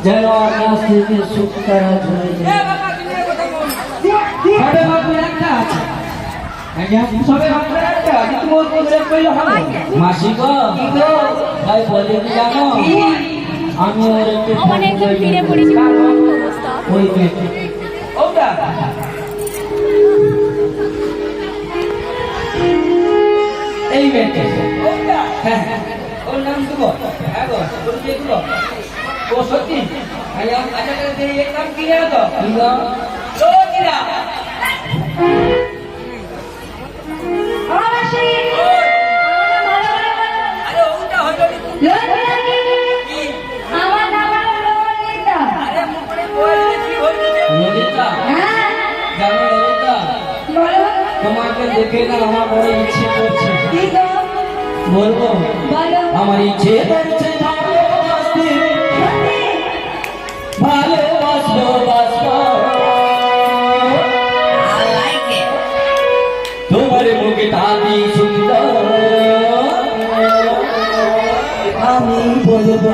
যেন আকাশ থেকে সুখ তারা ঝরে যায়। সবে ভাববে একটা আছে, সবে ভাববে একটা কিন্তু মোর বলতে কইলে হবে। মাসি গো ভাই বলে কি জানো, আমি ওর একটু অনেক ফিরে পড়েছি অবস্থা ওই মেয়ে ওটা এই মেয়েটা ওটা হ্যাঁ ওর নাম কি গো? হ্যাঁ গো ওর কি গো? ও সত্যি আরে আচ্ছা করে এই নাম কি রে তো? কি গো? সত্যিরা আমাশি আরে ওটা হলো কি? আমার নাম হলো ললিতা। আরে মুখে বলে কি হলো? ললিতা হ্যাঁ জানো ললিতা, বলো তোমাকে দেখে না আমার বড় ইচ্ছে করছে। কি গো? বলবো বলো আমার ইচ্ছে করছে ভালোবাসতে, ভালোবাসবো বাসবো তোমার মুখে তাবি সুন্দর আমি বলবো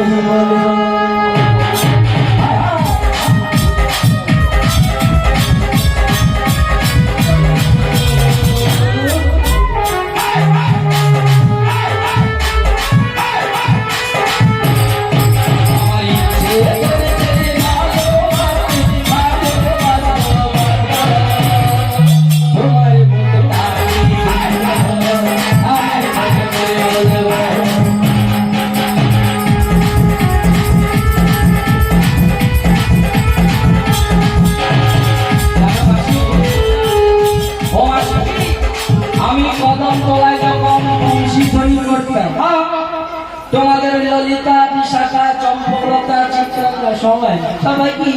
তোমাদের ললিতা বিশাখা চম্পকলতা চিত্রঙ্গা সবাই কি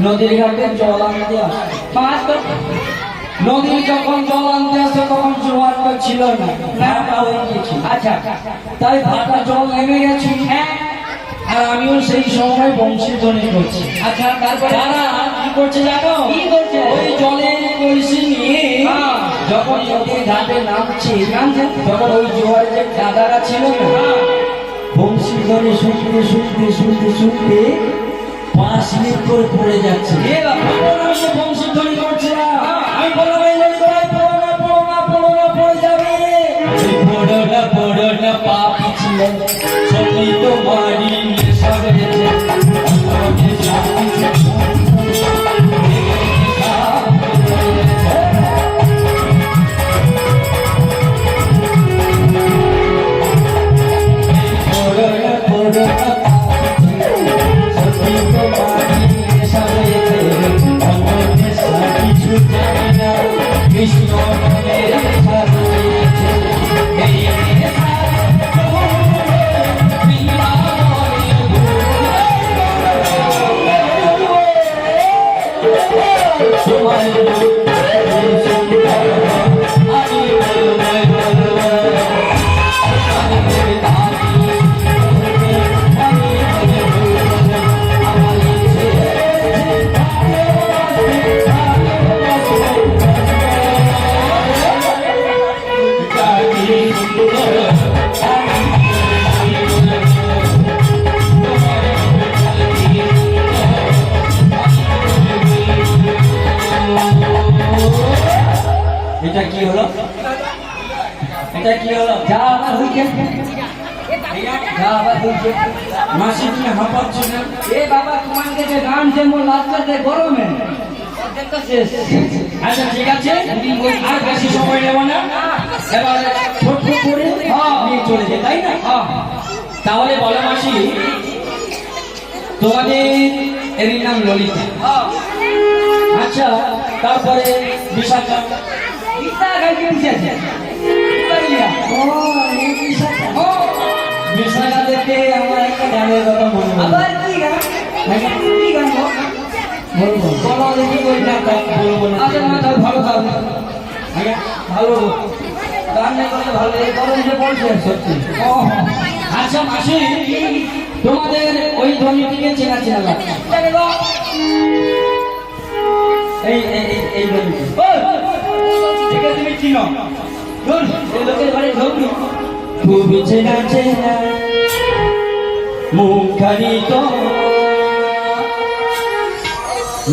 নদীর ঘাটে জল আনতে আসে। নদী যখন জল আনতে আসে তখন জোয়ারটা ছিল না, ভাটা হয়ে গিয়েছিল। আচ্ছা তাই ভাটা জল নেমে গেছে, আর আমিও সেই সময় বংশী ধ্বনি করছি। আচ্ছা তারপরে তারা কি করছে জানো? কি করছে? ওই জলের কলসি নিয়ে যখন নদীর ঘাটে নামছে তখন ওই জোয়ারে যে দাদারা ছিল না, বংশী ধ্বনি শুনতে শুনতে শুনতে শুনতে পা স্লিপ করে পড়ে যাচ্ছে। বংশী ধ্বনি করছে না, আমি বললাম এই পড়ো না পড়ো না পড়ো না পড়ে যাবে, পড়ো না পা পিছলে সবই তো মারি সবে Thank you. এটা কি হলো? এটা কি হলো? যা আবার হইছে, যা আবার হইছে। মাসি তুমি হাঁপাচ্ছ না? এ বাবা তোমার কাছে গান যে মোর লাস্টাতে গরমে আচ্ছা ঠিক আছে, আর বেশি সময় নেব না, এবার ছোট করে নিয়ে চলে যায়, তাই না? তাহলে বলো মাসি, তোমাদের এর নাম ললিতা, আচ্ছা, তারপরে বিশাখা। বিশাখা দেখে আমার একটা গানের কথা মনে হলো। আবার কি গান? কি গান বলবো? বলো দেখি ওই গানটা বলবো না। আচ্ছা না, তাহলে ভালো গান, ভালো গান নাই করলে ভালো, এই গরম যে পড়ছে সত্যি। আচ্ছা মাসি, তোমাদের ওই ধ্বনিটিকে চেনা চেনা লাগছে। এই এই এই ধ্বনিটি এটা তুমি চিনো? এই লোকের বাড়ি ধ্বনি খুব চেনা চেনা, মুখারি তো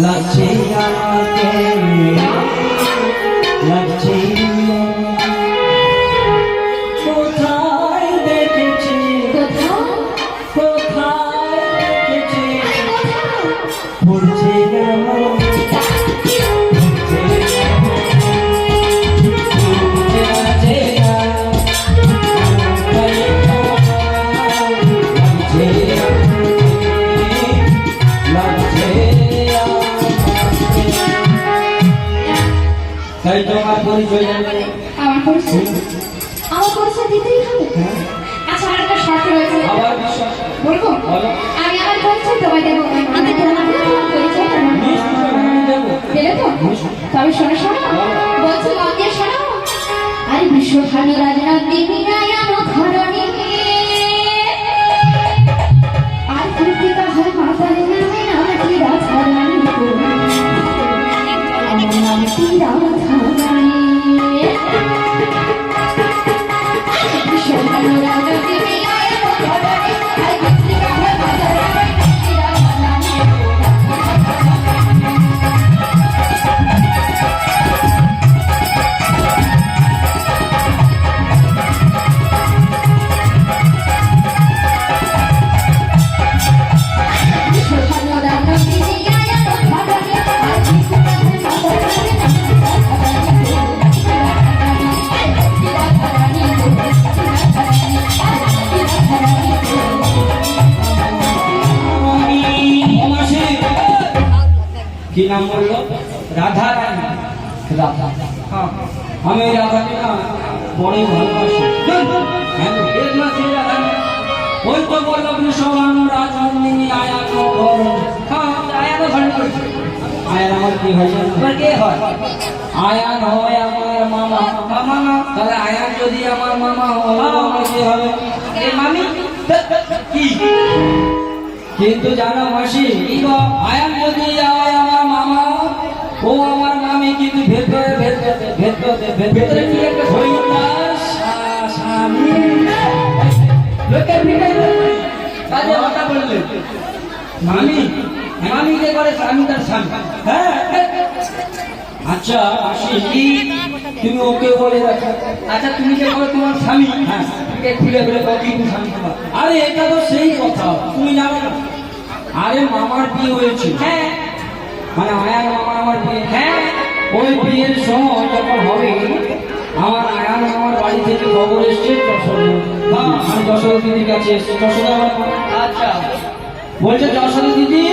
লাগছে আমাকে, লাগছে। কোথায় দেখেছি, কোথায় দেখেছি, পড়ছে না তাই তোমার পরিচয় জানবে? আমার পরিচয় দিতেই হবে। আচ্ছা, আমার একটা শর্ত রয়েছে, আবার বিশ্বাস বলবো? বলো। আমি আমার পরিচয় তোমায় দেবো, আমি তোমার পরিচয় দেবে তো? তবে শোনো শোনো, বলছি মন দিয়ে শোনো। আরে বিশ্বভানু রাজনন্দিনী রায়ান ধরণী, আর কৃতিকা হয় মাতারি নামে নামটি রাধারানী, নামটি রাধারানী। বিশ্বভানু রাজনন্দিনী রায়ান ধরণী, আর কৃতিকা হয় মাতারি নামে নামটি রাধারানী। কি নাম বললো? রাধা রানী। রাধা, হ্যাঁ, আমি রাধাকে না বড়ই ভালোবাসি। হ্যাঁ, এক মাস এই রাধা, ওই তো বললো বিশ্বভানু রাজনন্দিনী আয়ান ধরণী। হ্যাঁ, আয়ান ধরণী। আয়ান আমার কি হয় জানো? তোমার কে হয়? আয়ান হয় আমার মামা। মামা না? তাহলে আয়ান যদি আমার মামা হয়, আমার কি হবে? এই মামি কি? কিন্তু জানো মাসি, আয়ান যদি হয় আমার মামা, ও আমার মামি, কিন্তু ভেতরে ভেতরে ভেতরে ভেতরে কি একটা স্বামী। লোকের মিটাই কাজে কথা বললে মামি, মামি যে করে স্বামী তার স্বামী। হ্যাঁ, আচ্ছা মাসি, তুমি ওকে বলে রাখো। আচ্ছা, তুমি যে বলো তোমার স্বামী, হ্যাঁ, খুলে খুলে কি স্বামী তোমার? আরে এটা তো সেই কথা, তুমি জানো না? আরে মামার বিয়ে হয়েছে, হ্যাঁ, মানে আয়ান মামা আমার বিয়ে, হ্যাঁ, ওই বিয়ের সময় যখন হবে, আমার আয়ান আমার বাড়ি থেকে খবর এসছে যশোরে। আমি যশোর দিদির কাছে এসছি। যশোরে আমার, আচ্ছা, বলছে যশোর দিদি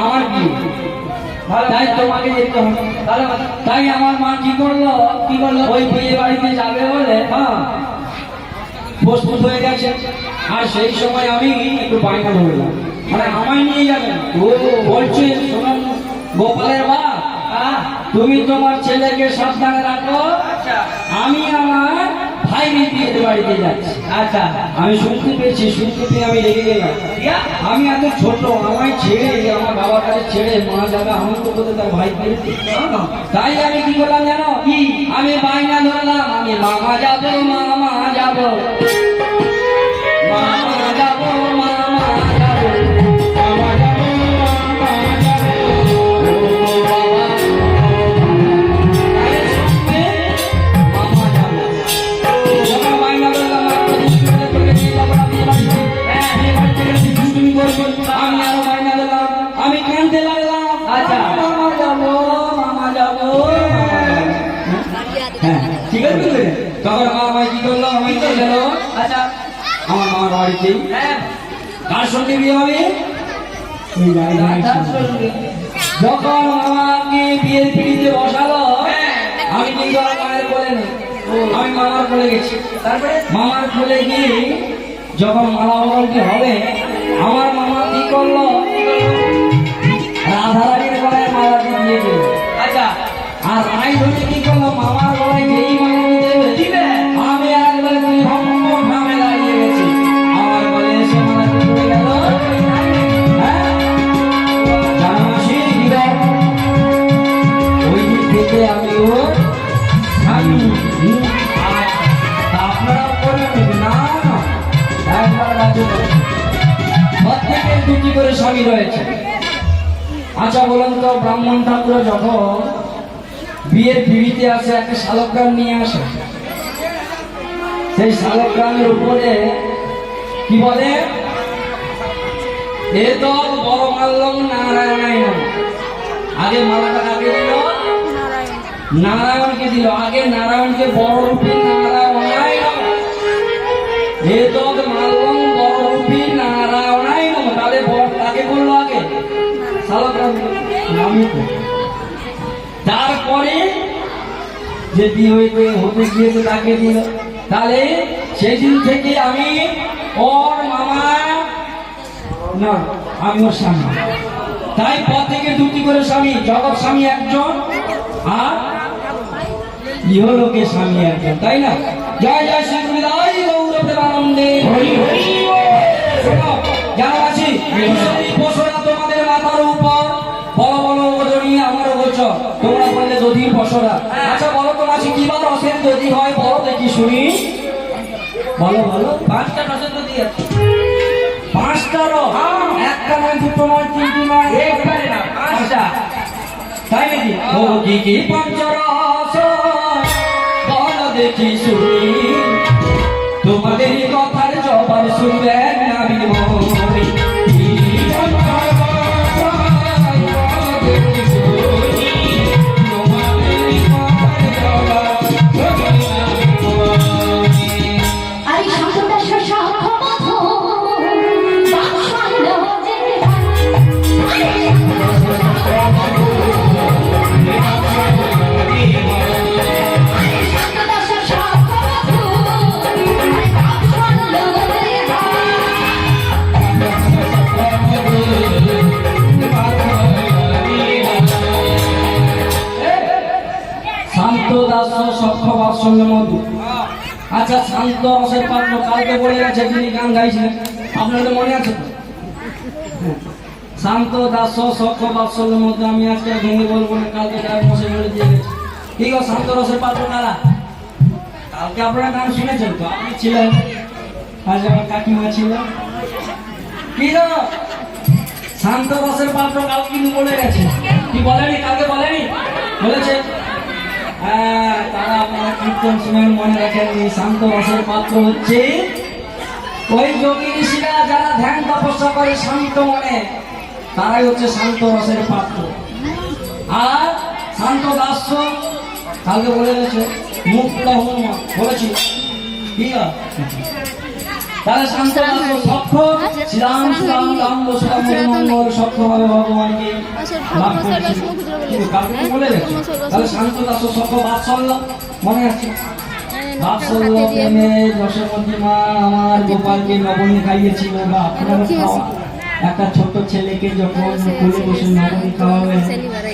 আমার বিয়ে, তাই তোমাকে যেতে হবে। তাই আমার মা কি করলো, ওই বিয়ে বাড়িতে যাবে বলে, হ্যাঁ, প্রস্তুত হয়ে গেছে। আর সেই সময় আমি একটু বায়না ধরলাম, মানে আমায় নিয়ে যাবেন। ও বলছে, শোনো গোপালের বাপ, তুমি তোমার ছেলেকে সাবধানে রাখো, আমি আমার ভাইয়ের বিয়ের বাড়িতে যাচ্ছি। আচ্ছা, আমি শুনতে পেয়েছি, শুনতে পেয়ে আমি রেগে গেলাম। আমি এত ছোট, আমায় ছেড়ে, আমার বাবার কাছে ছেড়ে মা যাবে আনন্দ করতে তার ভাই বিয়ে। তাই আমি কি করলাম জানো? কি? আমি বায়না ধরলাম, আমি মামা যাবো, মামা যাবো, মামা যাবো, মামা যাবো, মামা যাবো, মামা যাবো। হচ্ছে কার সঙ্গে বিয়ে হবে? দাদার সঙ্গে। যখন মামাকে বিয়ের পিড়িতে বসালো আমি কিন্তু আর মায়ের কোলে নেই, আমি মামার কোলে গেছি। তারপরে মামার কোলে গিয়ে যখন মালা বদলটি হবে আমার মামা কি করলো, রাধারানীর গলায় মালাটি দিয়ে দিল। আচ্ছা, আর রাই ধরে কি করলো, মামার গলায় যেই মালাটি দিবে আমি একবার ভাবে দাঁড়িয়ে গেছি, আমার গলে এসে মালাটি পড়ে গেল। হ্যাঁ, জানামাসি দিবে ওই দিক থেকে আমি ওর স্বামী। আর আপনারাও করবেন না, একবার বাজে প্রত্যেকের দুটি করে স্বামী রয়েছে। আচ্ছা বলুন তো, ব্রাহ্মণ ঠাকুর যখন বিয়ের পিড়িতে আসে একটা শালগ্রাম নিয়ে আসে, সেই শালগ্রামের উপরে কি বলে, এ তো বড় মাল্যম নারায়ণাই নম। আগে মালাটা কাকে দিল? নারায়ণকে দিল। আগে নারায়ণকে বড় রূপী নারায়ণাই নম। এ তো মাল্যম বড় রূপী নারায়ণাই নম। তাহলে তাকে বললো আগে শালগ্রাম নামই তো। তারপরে যে বিয়ে হতে গিয়েছে তাকে দিল। তাহলে সেই দিন থেকে আমি ওর মামা না, আমি ওর স্বামী। তাই পর থেকে দুটি করে স্বামী, জগৎ স্বামী একজন আর ইহলোকের স্বামী একজন, তাই না? জয় জয় শ্রী গুরুদাই গৌরবের আনন্দে হরি হরি। জানাবাসী পশুরা তোমাদের মাথার উপর বড় বড় ওজনী, আমারও গোচর, তোমরা বললে দধির পশুরা। আচ্ছা বলো তো মাসি, কিবার রসের দধি হয় বলো দেখি শুনি, বলো বলো। 5টা রসের দধি আছে। 5টা রস? একটা নয়, দুটো নয়, তিনটি নয়, একবারে না, 5টা, তাই নাকি? ও কি কি পঞ্চরস বলো দেখি শুনি, তোমাদের কথার জবাব শুনবেন না বিমরি। আচ্ছা, শান্ত রসের পাত্র কালকে বলে গেছে, যিনি গান গাইছিলেন, আপনাদের মনে আছে তো? শান্ত দাস সক্ষ বাৎসল্যের মধ্যে আমি আজকে ভেঙে বলবো না, কালকে তার মশে বলে দিয়ে গেছে। ঠিক আছে, শান্ত রসের পাত্র কারা? কালকে আপনারা গান শুনেছেন তো, আপনি ছিলেন, আজ আমার কাকিমা ছিল। কি গো, শান্ত রসের পাত্র কালকে কিন্তু বলে গেছে। কি বলেনি? কালকে বলেনি? বলেছে। হ্যাঁ, তারা আপনারা কীর্তন শুনেন, মনে রাখেন, শান্ত রসের পাত্র হচ্ছে ওই যোগী ঋষিরা যারা ধ্যান তপস্যা করে শান্ত মনে, তারাই হচ্ছে শান্ত রসের পাত্র। আর শান্ত দাস কালকে বলে গেছে, মুক্ত হনুমান বলেছি। ঠিক আছে, তাহলে শান্ত দাস সক্ষ শ্রীরাম শ্রীরাম রাম বসুরাম মঙ্গল সক্ষভাবে ভগবানকে লাভ করেছে। কালকে বলে গেছে। তাহলে শান্ত দাস সক্ষ বাৎসল্য মনে আছে? বাৎসল্য প্রেমে যশোমতী মা আমার গোপালকে নবনী খাইয়েছিল, বা আপনারা খাওয়া একটা ছোট্ট ছেলেকে যখন কোলে বসে নবনী খাওয়াবে,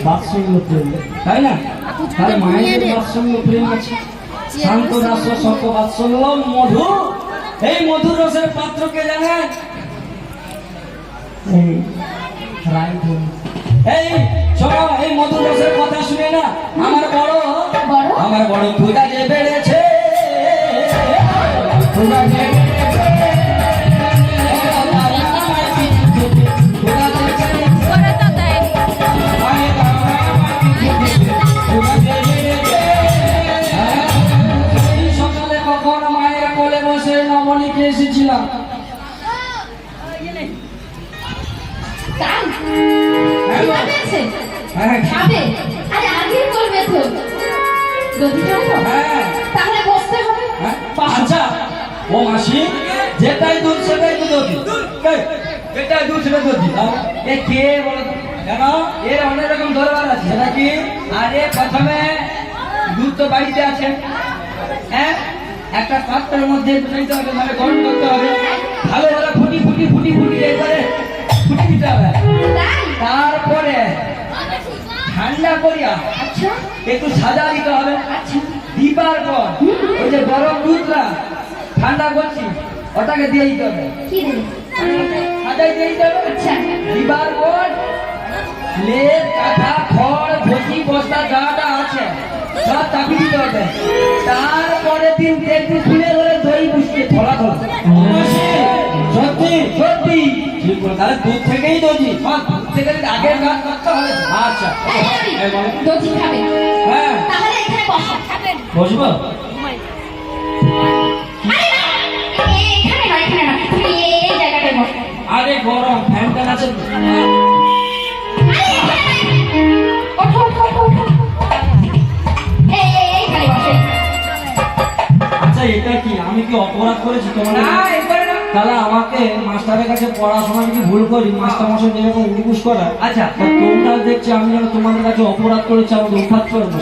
বাৎসল্য প্রেম, তাই না? তাহলে মায়ের বাৎসল্য প্রেম আছে। শান্ত দাস সক্ষ বাৎসল্য মধু, এই মধুর রসের পাত্রকে জানেন? এই শোনো, এই মধুর রসের কথা শুনে না আমার বড় ক্ষুধা যে বেড়েছে, ক্ষুধা যে সকালে কখন মায়ের কোলে বসে নবনীকে এসেছিলাম। তাহলে বসতে হবে। আচ্ছা, ও মাসি, যেটাই দুধ সেটাই তো দধি। যেটাই দুধ সেটাই দধি। এ কে বলো তো? কেন? এর অনেক রকম দরবার আছে। সেটা কি? আরে প্রথমে দুধ তো বাড়িতে আছে, হ্যাঁ, একটা পাত্রের মধ্যে নিতে হবে, মানে গরম করতে হবে, ভালো ভালো ফুটি ফুটি ফুটি ফুটি এবারে ফুটি দিতে হবে। তাই? তারপরে ঠান্ডা করিয়া আচ্ছা একটু সাজা দিতে হবে। আচ্ছা দিবার পর ওই যে গরম দুধটা ঠান্ডা করছি ওটাকে দিয়ে দিতে হবে, কি দেবে? সাজাই দিয়ে দিতে হবে। আচ্ছা দিবার পর লেপ কাঁথা খড় ভুসি বস্তা যাটা আছে সব চাপি দিতে হবে। তারপরে দিন একটু খুলে ধরে দই বুঝিয়ে ধরা ধরা। সত্যি সত্যি ঠিক বলে, তাহলে দুধ থেকেই দধি। দুধ থেকে আগের কাজ করতে হবে। আচ্ছা এই বলো। দধি খাবে? হ্যাঁ তাহলে এখানে বসো। বসবো। আরে না, এখানে না, এখানে না, তুমি এই জায়গাটায় বসো। আরে গরম ফ্যান ট্যান আছে। আরে এখানে না। ওঠো ওঠো ওঠো ওঠো। এইখানে বসো। আচ্ছা এটা কি, আমি কি অপরাধ করেছি তোমার? না, এবারে না। তাহলে আমাকে মাস্টারের কাছে পড়াশোনা যদি ভুল করি, মাস্টার মশাই যেরকম উদ্ঘোষ করা, আচ্ছা তোমরা দেখছি আমি যেন তোমাদের কাছে অপরাধ করেছি, আমাকে উৎপাত করবো।